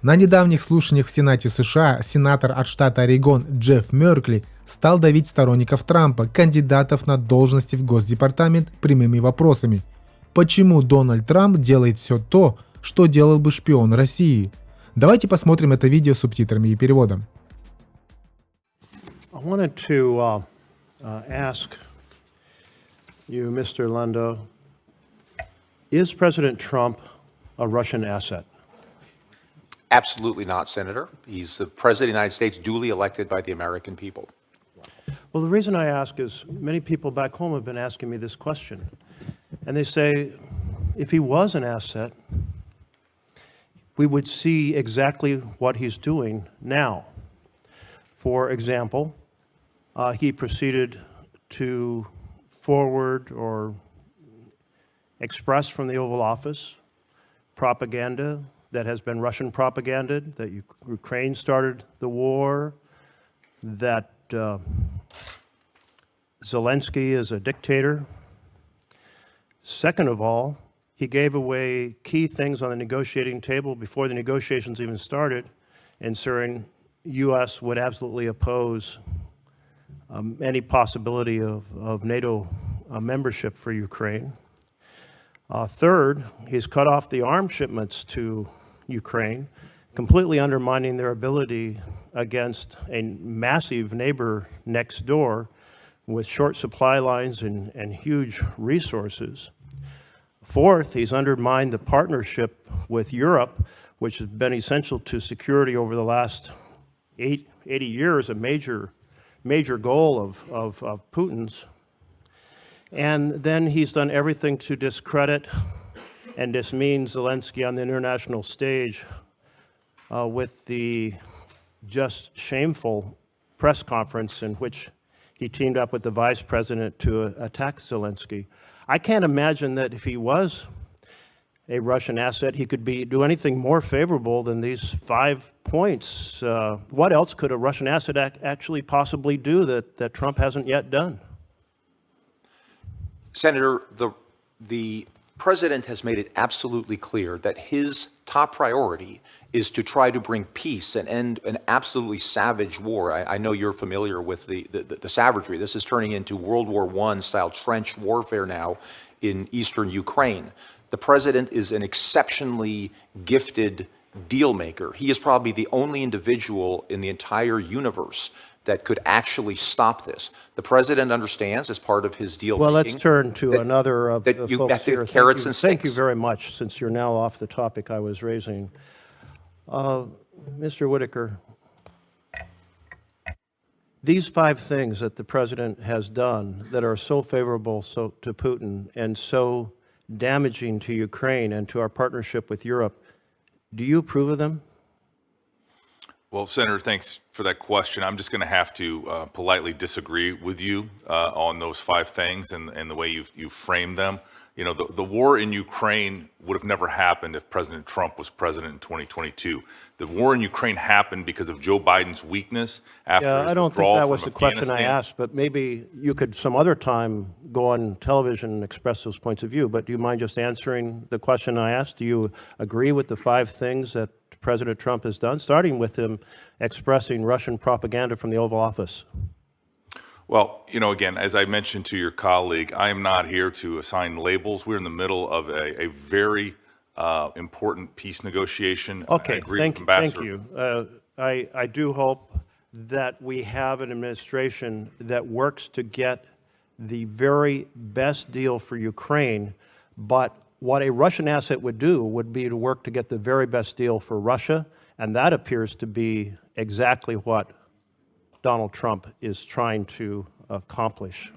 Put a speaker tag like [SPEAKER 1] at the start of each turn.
[SPEAKER 1] На недавних слушаниях в Сенате США сенатор от штата Орегон Джеффри Меркли стал давить сторонников Трампа, кандидатов на должности в Госдепартамент, прямыми вопросами. Почему Дональд Трамп делает все то, что делал бы шпион России? Давайте посмотрим это видео с субтитрами и переводом.
[SPEAKER 2] I wanted to ask you, Mr. Lando, is President Trump a Russian asset?
[SPEAKER 3] Absolutely not, Senator. He's the President of the United States, duly elected by the American people.
[SPEAKER 2] Well, the reason I ask is many people back home have been asking me this question. And they say, if he was an asset, we would see exactly what he's doing now. For example, he proceeded to forward or express from the Oval Office propaganda that has been Russian propaganda, that Ukraine started the war, that Zelensky is a dictator. Second of all, he gave away key things on the negotiating table before the negotiations even started, ensuring U.S. would absolutely oppose any possibility of NATO membership for Ukraine. Third, he's cut off the arms shipments to Ukraine, completely undermining their ability against a massive neighbor next door with short supply lines and huge resources. Fourth, he's undermined the partnership with Europe, which has been essential to security over the last 80 years, a major goal of Putin's. And then he's done everything to discredit and dismean Zelensky on the international stage with the just shameful press conference in which he teamed up with the vice president to attack Zelensky. I can't imagine that if he was a Russian asset, he could do anything more favorable than these 5 points. What else could a Russian asset actually possibly do that Trump hasn't yet done?
[SPEAKER 3] Senator, the president has made it absolutely clear that his top priority is to try to bring peace and end an absolutely savage war. I know you're familiar with the savagery. This is turning into World War I style trench warfare now in eastern Ukraine. The president is an exceptionally gifted deal maker. He is probably the only individual in the entire universe that could actually stop this. The president understands, as part of his deal
[SPEAKER 2] Well,
[SPEAKER 3] making,
[SPEAKER 2] let's turn to another of
[SPEAKER 3] that
[SPEAKER 2] the
[SPEAKER 3] you
[SPEAKER 2] folks
[SPEAKER 3] have to
[SPEAKER 2] here.
[SPEAKER 3] have carrots and sticks.
[SPEAKER 2] Thank you very much, since you're now off the topic I was raising. Mr. Whitaker, these 5 things that the president has done that are so favorable to Putin and so damaging to Ukraine and to our partnership with Europe, do you approve of them?
[SPEAKER 4] Well, Senator, thanks for that question. I'm just going to have to politely disagree with you on those 5 things and the way you've framed them. You know, the war in Ukraine would have never happened if President Trump was president in 2022. The war in Ukraine happened because of Joe Biden's weakness after his
[SPEAKER 2] I don't think
[SPEAKER 4] withdrawal
[SPEAKER 2] that was
[SPEAKER 4] from
[SPEAKER 2] the question I
[SPEAKER 4] Afghanistan.
[SPEAKER 2] asked, but maybe you could some other time go on television and express those points of view. But do you mind just answering the question I asked? Do you agree with the 5 things that President Trump has done, starting with him expressing Russian propaganda from the Oval Office?
[SPEAKER 4] Well, you know, again, as I mentioned to your colleague, I am not here to assign labels. We're in the middle of a very important peace negotiation.
[SPEAKER 2] Okay, thank
[SPEAKER 4] Ambassador.
[SPEAKER 2] you. I do hope that we have an administration that works to get the very best deal for Ukraine, but what a Russian asset would do would be to work to get the very best deal for Russia, and that appears to be exactly what Donald Trump is trying to accomplish.